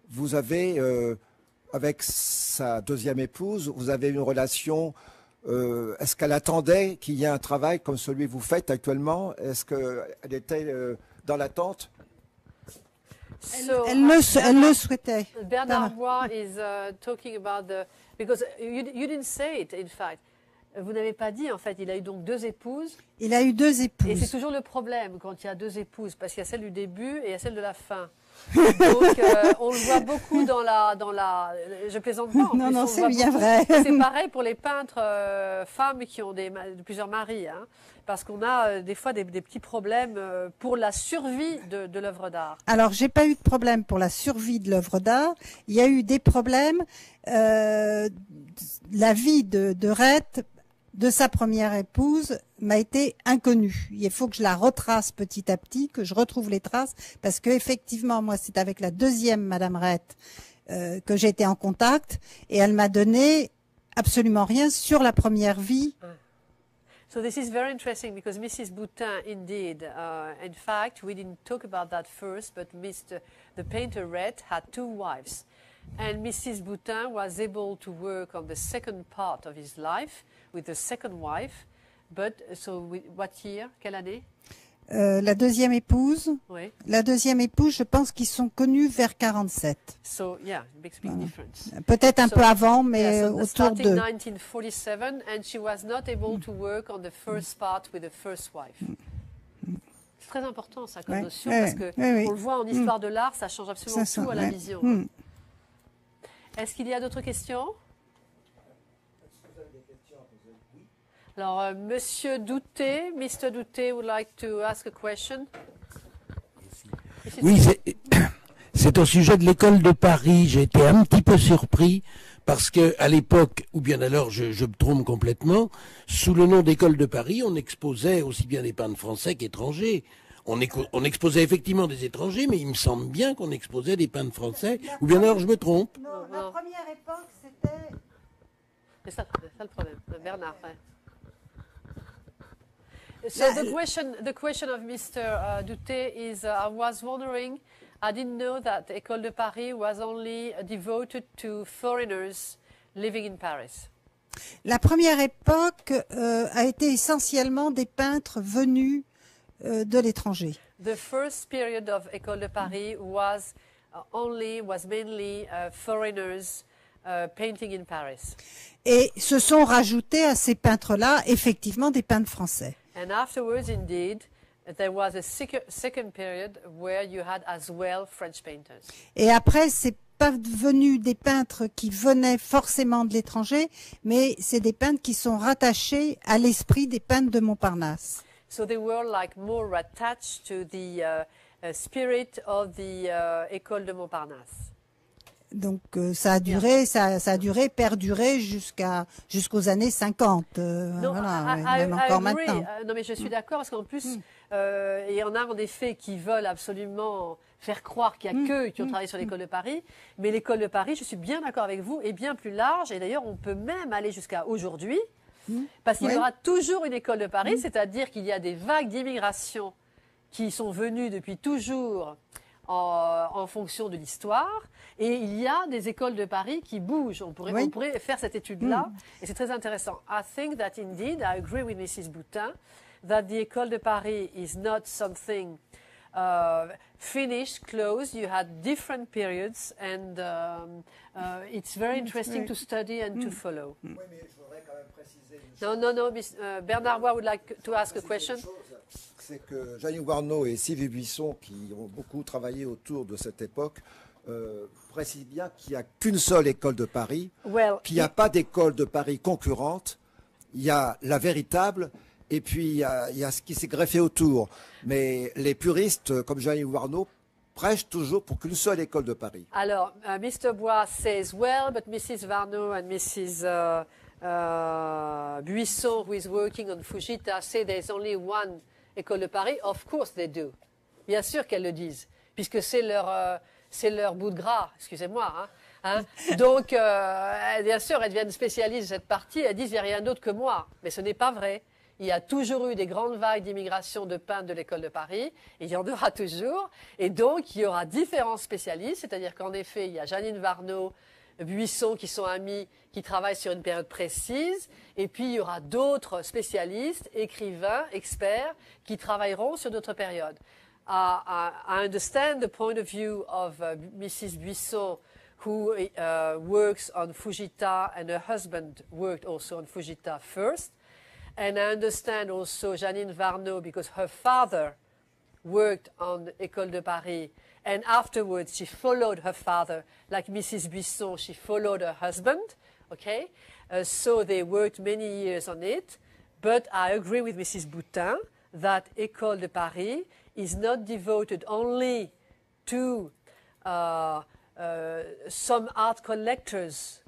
vous avez, avec sa deuxième épouse, vous avez une relation est-ce qu'elle attendait qu'il y ait un travail comme celui que vous faites actuellement? Est-ce qu'elle était dans l'attente? Elle le souhaitait. Bernard Roy is talking about because you didn't say it, in fact. Vous n'avez pas dit, en fait, il a eu donc 2 épouses. Il a eu 2 épouses. Et c'est toujours le problème quand il y a 2 épouses, parce qu'il y a celle du début et il y a celle de la fin. Donc, on le voit beaucoup dans la. Je plaisante pas. Non, c'est bien vrai. C'est pareil pour les peintres femmes qui ont plusieurs maris, hein, parce qu'on a des fois des petits problèmes pour la survie de l'œuvre d'art. Alors, j'ai pas eu de problème pour la survie de l'œuvre d'art. Il y a eu des problèmes. La vie de Rhett, de sa première épouse, m'a été inconnue. Il faut que je la retrace petit à petit, que je retrouve les traces, parce que effectivement, moi, c'est avec la deuxième Madame Rhett que j'ai été en contact, et elle m'a donné absolument rien sur la première vie. So this is very interesting because Mrs. Boutin, indeed, in fact, we didn't talk about that first, but the painter Rhett had 2 wives. And Mrs. Boutin was able to work on the second part of his life with the second wife. But, what year? Quelle année? La deuxième épouse. Oui. La deuxième épouse, je pense qu'ils sont connus vers 47. So, yeah, it makes a big difference. Peut-être un peu avant, mais yeah, autour starting de... 1947, and she was not able to work on the first part with the first wife. C'est très important, ça, comme notion, parce que on le voit en histoire de l'art, ça change absolument tout à la vision. Est-ce qu'il y a d'autres questions? Alors, Monsieur Douté, Mr. Douté would like to ask a question. Oui, c'est au sujet de l'école de Paris. J'ai été un petit peu surpris parce que à l'époque, ou bien alors je me trompe complètement, sous le nom d'école de Paris, on exposait aussi bien des peintres français qu'étrangers. On exposait effectivement des étrangers, mais il me semble bien qu'on exposait des peintres français, ou bien alors je me trompe. Non, la première époque, c'était... C'est ça le problème. Bernard, ouais. So the question of Mr. Douté is, I was wondering, I didn't know that École de Paris was only devoted to foreigners living in Paris. La première époque a été essentiellement des peintres venus de l'étranger. The first period of École de Paris was mainly foreigners painting in Paris. Et se sont rajoutés à ces peintres-là, effectivement, des peintres français. And afterwards, indeed, there was a second period where you had as well French painters. Et après, c'est pas devenu des peintres qui venaient forcément de l'étranger, mais c'est des peintres qui sont rattachés à l'esprit des peintres de Montparnasse. So they were like more attached to the spirit of the École de Montparnasse. Donc ça a duré, ça a duré, perduré jusqu'aux années 50. Non, voilà, même encore maintenant. Non, mais je suis d'accord parce qu'en plus, il y en a en effet qui veulent absolument faire croire qu'il n'y a qu'eux qui ont travaillé sur l'école de Paris. Mais l'école de Paris, je suis bien d'accord avec vous, est bien plus large. Et d'ailleurs, on peut même aller jusqu'à aujourd'hui, parce qu'il y aura toujours une école de Paris, c'est-à-dire qu'il y a des vagues d'immigration qui sont venues depuis toujours en fonction de l'histoire. Et il y a des écoles de Paris qui bougent. On pourrait faire cette étude-là. Et c'est très intéressant. I think that indeed, I agree with Mrs. Boutin, that the École de Paris is not something finished, closed. You had different periods, and it's very interesting to study and to follow. Oui, mais je voudrais quand même préciser No. Bernard Roy would like to ask a question. C'est que Jeannie Warneau et Sylvie Buisson, qui ont beaucoup travaillé autour de cette époque, précisent bien qu'il n'y a qu'une seule école de Paris, qu'il n'y a pas d'école de Paris concurrente. Il y a la véritable, et puis il y a ce qui s'est greffé autour. Mais les puristes, comme Jeannie Warneau, prêchent toujours pour qu'une seule école de Paris. Alors, Mr. Bois says, well, but Mrs. Warneau and Mrs. Buisson, who is working on Fujita, say there's only one École de Paris. Of course they do. Bien sûr qu'elles le disent, puisque c'est leur bout de gras, excusez-moi. Donc, bien sûr, elles deviennent spécialistes de cette partie, elles disent il n'y a rien d'autre que moi. Mais ce n'est pas vrai. Il y a toujours eu des grandes vagues d'immigration de peintres de l'École de Paris, et il y en aura toujours. Et donc, il y aura différents spécialistes, c'est-à-dire qu'en effet, il y a Jeannine Warneau, Buisson qui sont amis, qui travaillent sur une période précise. Et puis, il y aura d'autres spécialistes, écrivains, experts, qui travailleront sur d'autres périodes. I understand the point of view of Mrs. Buisson, who works on Fujita, and her husband worked also on Fujita first. And I understand also Janine Varnaud, because her father worked on École de Paris, and afterwards she followed her father, like Mrs. Buisson, she followed her husband, okay? So they worked many years on it, but I agree with Mrs. Boutin that École de Paris is not devoted only to some art collectors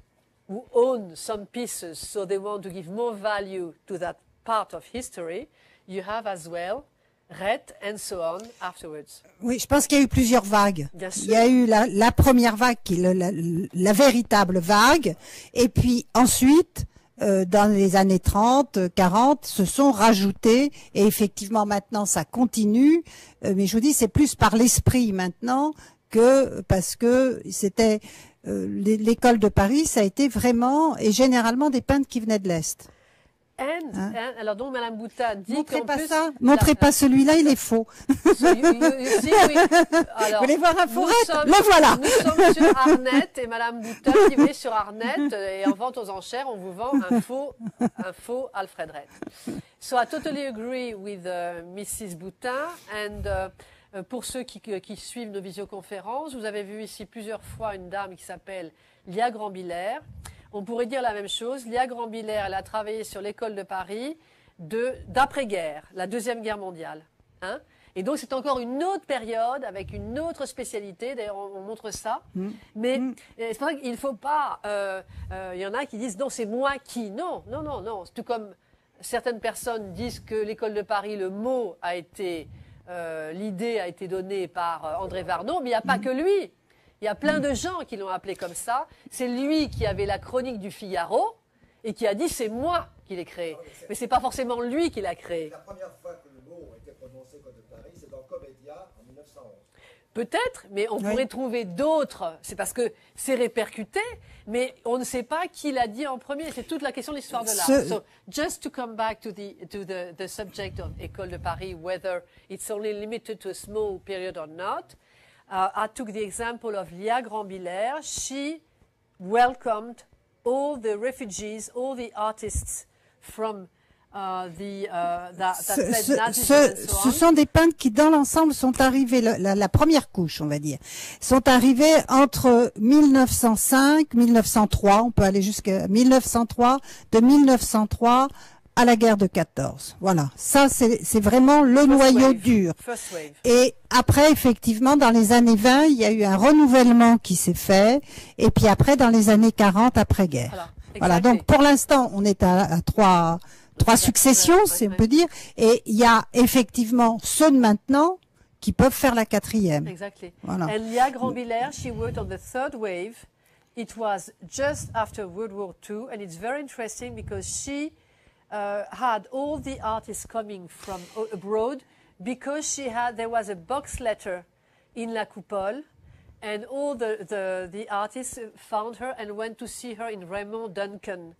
who own some pieces, so they want to give more value to that part of history. You have as well Rett and so on afterwards. Oui, je pense qu'il y a eu plusieurs vagues. Bien sûr. Il y a eu la première vague qui est la véritable vague, et puis ensuite, dans les années 30, 40, se sont rajoutés, et effectivement maintenant ça continue, mais je vous dis c'est plus par l'esprit maintenant que parce que c'était l'école de Paris, ça a été vraiment et généralement des peintres qui venaient de l'Est. Alors donc Madame Boutin dit Montrez qu'en pas plus, ça, montrez pas celui-là, il est faux. So you see, oui. Alors, Vous voulez voir un faux Rett? nous Le voilà. Nous sommes sur Arnett et Madame Boutin qui va sur Arnett et en vente aux enchères, on vous vend un faux Alfred Rett. So I totally agree with Mrs. Boutin and pour ceux qui suivent nos visioconférences, vous avez vu ici plusieurs fois une dame qui s'appelle Lia Grandbiller. On pourrait dire la même chose. Lia Grandbiller, elle a travaillé sur l'école de Paris d'après-guerre, la Deuxième Guerre mondiale. Hein, et donc c'est encore une autre période avec une autre spécialité. D'ailleurs, on montre ça. Mais c'est vrai qu'il ne faut pas... Il y en a qui disent « non, c'est moi qui ». Non. C'est tout comme certaines personnes disent que l'école de Paris, le mot a été... l'idée a été donnée par André Varnaud, mais il n'y a pas que lui. Il y a plein de gens qui l'ont appelé comme ça. C'est lui qui avait la chronique du Figaro et qui a dit c'est moi qui l'ai créé. Mais c'est pas forcément lui qui l'a créé. La première fois que le mot a été prononcé École de Paris, c'est dans Comédia en 1911. Peut-être, mais on pourrait trouver d'autres. C'est parce que c'est répercuté, mais on ne sait pas qui l'a dit en premier. C'est toute la question de l'histoire de l'art. So, just to come back to the subject of École de Paris, whether it's only limited to a small period or not, I took the example of Lia Grandbiller. She welcomed all the refugees, all the artists from Ce sont des peintres qui, dans l'ensemble, sont arrivés, la première couche, on va dire, sont arrivés entre 1905, 1903, on peut aller jusqu'à 1903, de 1903 à la guerre de 14. Voilà, ça c'est vraiment le noyau dur. Et après, effectivement, dans les années 20, il y a eu un renouvellement qui s'est fait, et puis après, dans les années 40, après-guerre. Voilà, donc pour l'instant, on est à trois successions, si on peut dire, et il y a effectivement ceux de maintenant qui peuvent faire la quatrième. Exactly. Voilà. And Lia Grandbiller, she worked on the third wave. It was just after World War II, and it's very interesting because she had all the artists coming from abroad because there was a box letter in La Coupole, and all the artists found her and went to see her in Raymond Duncan.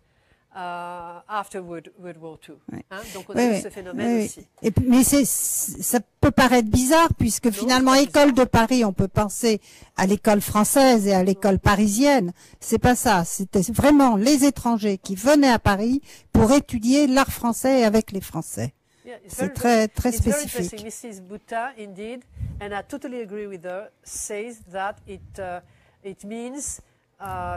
After World War II. Oui. Hein? Donc on a ce phénomène aussi. Mais ça peut paraître bizarre puisque finalement École de Paris, on peut penser à l'école française et à l'école parisienne. C'est pas ça. C'était vraiment les étrangers qui venaient à Paris pour étudier l'art français avec les Français. Yeah, c'est très spécifique. Mrs. Boutin, indeed, and I totally agree with her, says that it means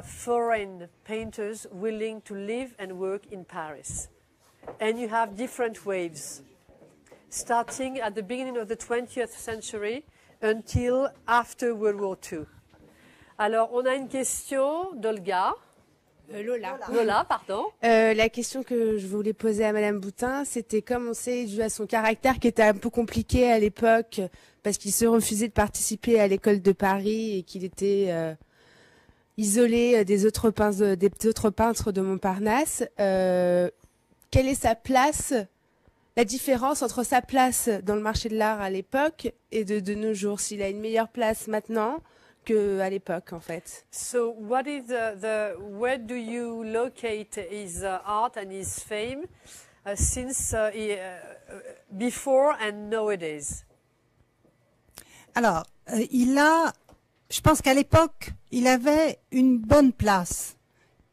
foreign painters willing to live and work in Paris. And you have different waves, starting at the beginning of the 20th century until after World War II. Alors, on a une question d'Olga. Lola, pardon. La question que je voulais poser à Madame Boutin, c'était comme on sait, dû à son caractère qui était un peu compliqué à l'époque, parce qu'il se refusait de participer à l'école de Paris et qu'il était... isolé des autres peintres de Montparnasse, quelle est sa place, la différence entre sa place dans le marché de l'art à l'époque et de nos jours, s'il a une meilleure place maintenant qu'à l'époque, en fait. So, what is where do you locate his art and his fame since before and nowadays? Alors, je pense qu'à l'époque, il avait une bonne place.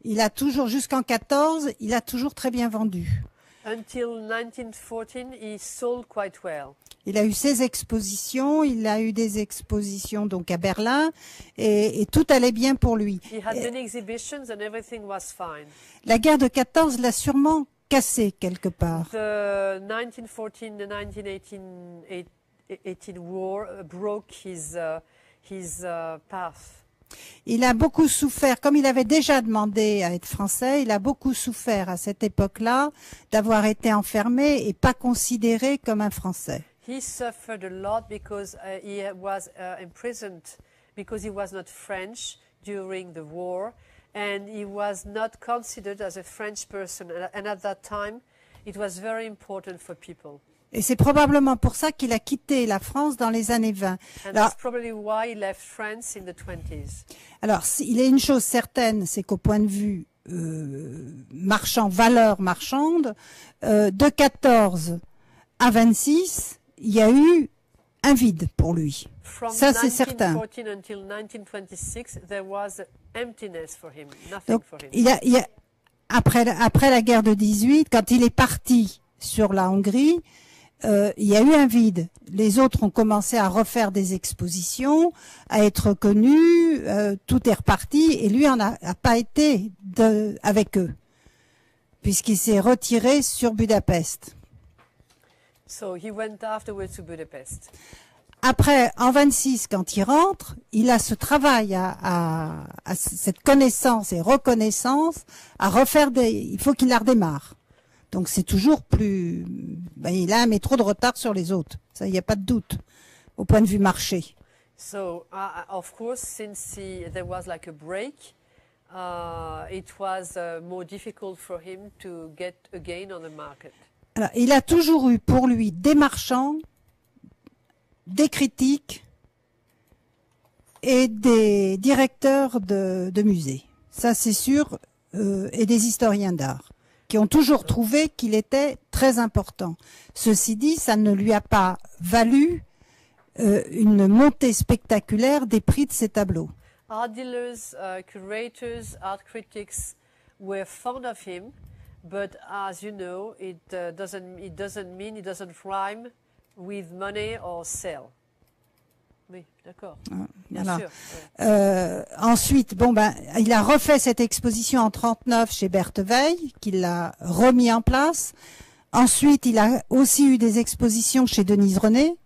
Il a toujours, jusqu'en 14, il a toujours très bien vendu. Until 1914, he sold quite well. Il a eu ses expositions, il a eu des expositions donc à Berlin, et tout allait bien pour lui. He had many exhibitions and everything was fine. La guerre de 14 l'a sûrement cassé quelque part. The 1914, the 1918 war broke his path. Il a beaucoup souffert, comme il avait déjà demandé à être français, il a beaucoup souffert à cette époque-là d'avoir été enfermé et pas considéré comme un Français. He suffered a lot because he was imprisoned because he was not French during the war, and he was not considered as a French person. And at that time, it was very important for people. Et c'est probablement pour ça qu'il a quitté la France dans les années 20. And that's probably why he left France in the 20s. Alors, il y a une chose certaine, c'est qu'au point de vue marchand, valeur marchande, de 14 à 26, il y a eu un vide pour lui. From Ça, c'est certain. 1914 until 1926, there was emptiness for him, nothing Donc, for him. après la guerre de 18, quand il est parti sur la Hongrie, il y a eu un vide. Les autres ont commencé à refaire des expositions, à être connus, tout est reparti, et lui n'a pas été avec eux, puisqu'il s'est retiré sur Budapest. So he went afterwards to Budapest. Après, en 26, quand il rentre, il a ce travail à cette connaissance et reconnaissance, à refaire il faut qu'il la redémarre. Donc c'est toujours plus... il a un métro de retard sur les autres. Ça, il n'y a pas de doute, au point de vue marché. So, of course, since there was like a break, it was more difficult for him to get again on the market. Alors, il a toujours eu pour lui des marchands, des critiques et des directeurs de musées. Ça, c'est sûr, et des historiens d'art, qui ont toujours trouvé qu'il était très important. Ceci dit, ça ne lui a pas valu une montée spectaculaire des prix de ses tableaux. Art dealers, curators, art critics were fond of him, but as you know, it doesn't rhyme with money or sell. Oui, d'accord. Bien Voilà. sûr. Ensuite, il a refait cette exposition en 39 chez Berthe Veil, qu'il a remis en place. Ensuite, il a aussi eu des expositions chez Denise René.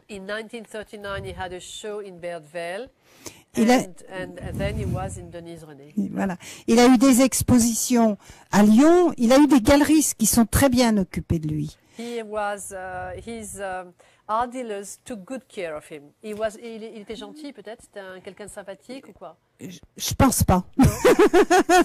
In 1939, he had a show in Berthe-Veil, Il a- and then he was in Denise René. Voilà. Il a eu des expositions à Lyon. Il a eu des galeristes qui sont très bien occupés de lui. He was, his art dealers took good care of him. Il était gentil peut-être, c'était quelqu'un de sympathique ou quoi? Je pense pas.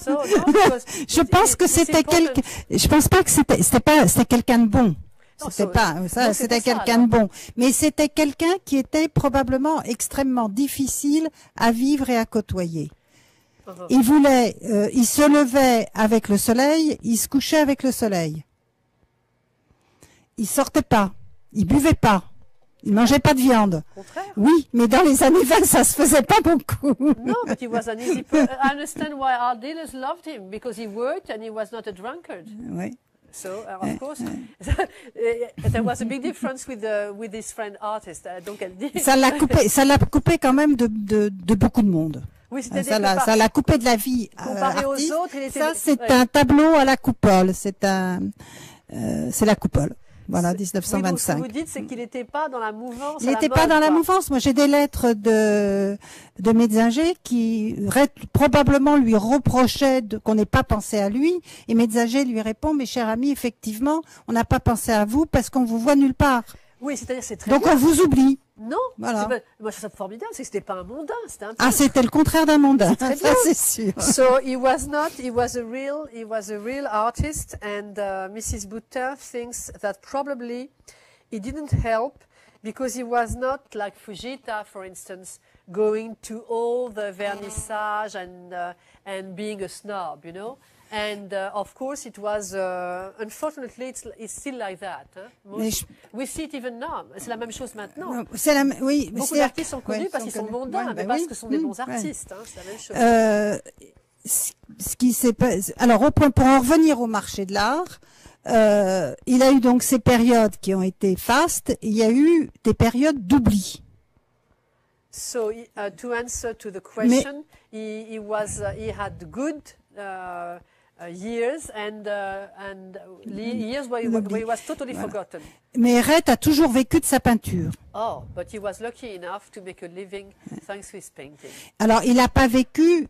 So, no, because Je pense que it's c'était important. Je pense pas que c'était quelqu'un de bon. Non, C'était so- pas non, ça, c'est c'était pas ça, quelqu'un de bon. Mais c'était quelqu'un qui était probablement extrêmement difficile à vivre et à côtoyer. Uh-huh. Il voulait, il se levait avec le soleil, il se couchait avec le soleil. Il sortait pas, il buvait pas, il mangeait pas de viande. Au contraire. Oui, mais dans les années 20, ça se faisait pas beaucoup. No, but he was an easy person. I understand why art dealers loved him, because he worked and he was not a drunkard. Oui. So, of course, there was a big difference with his friend artist. Donc elle dit. Ça l'a coupé quand même de beaucoup de monde. Oui, c'est-à-dire Ça l'a coupé de la vie comparé aux artiste. autres, il était. Ça, c'est ouais. un tableau à la coupole. C'est la coupole. Voilà, Oui, donc, ce que 1925. vous dites, c'est qu'il n'était pas dans la mouvance. Il à n'était la pas mode, dans la quoi. mouvance. Moi, j'ai des lettres de Médinger qui probablement lui reprochaient qu'on n'ait pas pensé à lui. Et Médinger lui répond, mes chers amis, effectivement, on n'a pas pensé à vous parce qu'on vous voit nulle part. Oui, c'est-à-dire c'est très Donc bien. on vous oublie. Non, Voilà. c'est pas- moi je trouve ça formidable, c'est que c'était pas un mondain, c'était un Ah, peintre. c'était le contraire d'un mondain. très Ça, bien. c'est sûr. So he was a real artist, and Mrs. Boutin thinks that probably he didn't help because he was not like Fujita, for instance, going to all the vernissage and being a snob, you know. And of course, it was, unfortunately, it's still like that. Hein? We see it even now. C'est la même chose maintenant. Oui, beaucoup d'artistes sont connus parce qu'ils sont mondains, mais parce que ce sont des bons artistes. Hein? C'est la même chose. Ce qui s'est passé. Alors, pour en revenir au marché de l'art, il a eu donc ces périodes qui ont été fastes. Il y a eu des périodes d'oubli. So, to answer to the question, he had good years and years where he was totally forgotten. Mais Rett a toujours vécu de sa peinture. Oh, but he was lucky enough to make a living thanks to his painting. Alors, il n'a pas vécu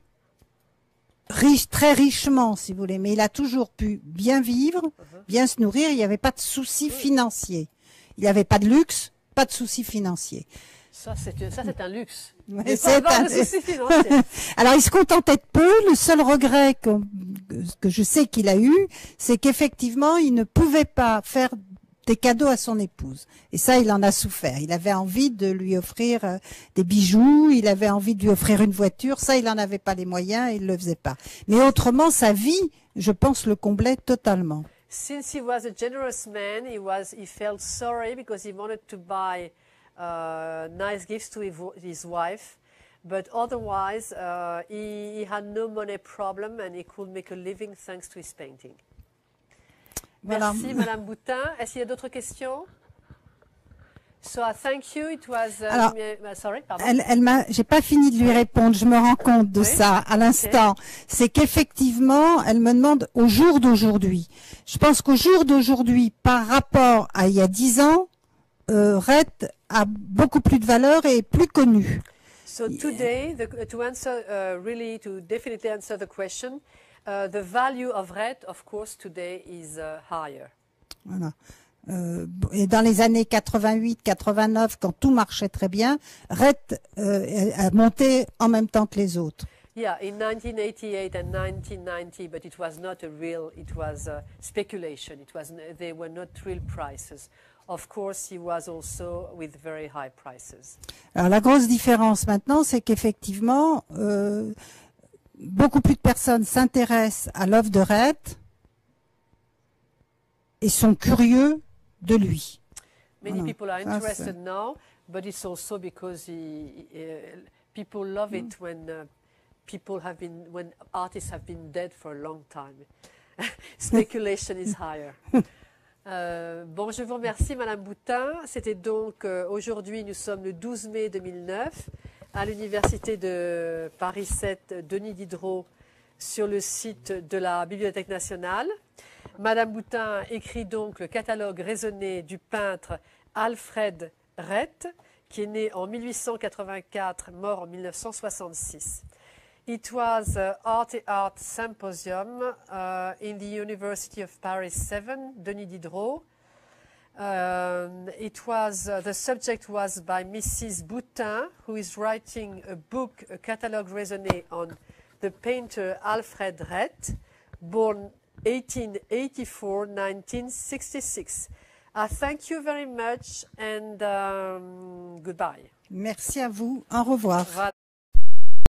très richement, si vous voulez, mais il a toujours pu bien vivre, bien se nourrir. Il n'y avait pas de soucis financiers. Il n'y avait pas de luxe, pas de soucis financiers. Ça, c'est un luxe. Ouais, Alors, il se contentait de peu. Le seul regret que je sais qu'il a eu, c'est qu'effectivement, il ne pouvait pas faire des cadeaux à son épouse. Et ça, il en a souffert. Il avait envie de lui offrir des bijoux, il avait envie de lui offrir une voiture. Ça, il n'en avait pas les moyens et il ne le faisait pas. Mais autrement, sa vie, je pense, le comblait totalement. Since he was a generous man, he felt sorry because he wanted to buy nice gifts to his wife, but otherwise he had no money problem and he could make a living thanks to his painting. Voilà. Merci Madame Boutin. Est-ce qu'il y a d'autres questions? So thank you. It was. Alors, sorry, pardon. J'ai pas fini de lui répondre. Je me rends compte de ça à l'instant. Okay. C'est qu'effectivement, elle me demande au jour d'aujourd'hui. Je pense qu'au jour d'aujourd'hui, par rapport à il y a 10 ans, Rett a beaucoup plus de valeur et est plus connu. So today, to answer really to definitely answer the question, the value of Rett, of course, today is higher. Voilà. Et dans les années 88, 89, quand tout marchait très bien, Rett a monté en même temps que les autres. Yeah, in 1988 and 1990, but it was not a real. It was speculation. They were not real prices. Of course, he was also with very high prices. Alors la grosse différence maintenant, c'est qu'effectivement, beaucoup plus de personnes s'intéressent à l'œuvre de Rett et sont curieux de lui. Many people are interested now, but it's also because people love it when when artists have been dead for a long time. Speculation is higher. Bon, je vous remercie, Madame Boutin. C'était donc aujourd'hui, nous sommes le 12 mai 2009 à l'Université de Paris 7, Denis Diderot, sur le site de la Bibliothèque nationale. Madame Boutin écrit donc le catalogue raisonné du peintre Alfred Rett, qui est né en 1884, mort en 1966. It was Art Symposium in the University of Paris 7, Denis Diderot. The subject was by Mrs. Boutin, who is writing a book, a catalogue raisonné on the painter Alfred Rett, born 1884-1966. Thank you very much and goodbye. Merci à vous. Au revoir.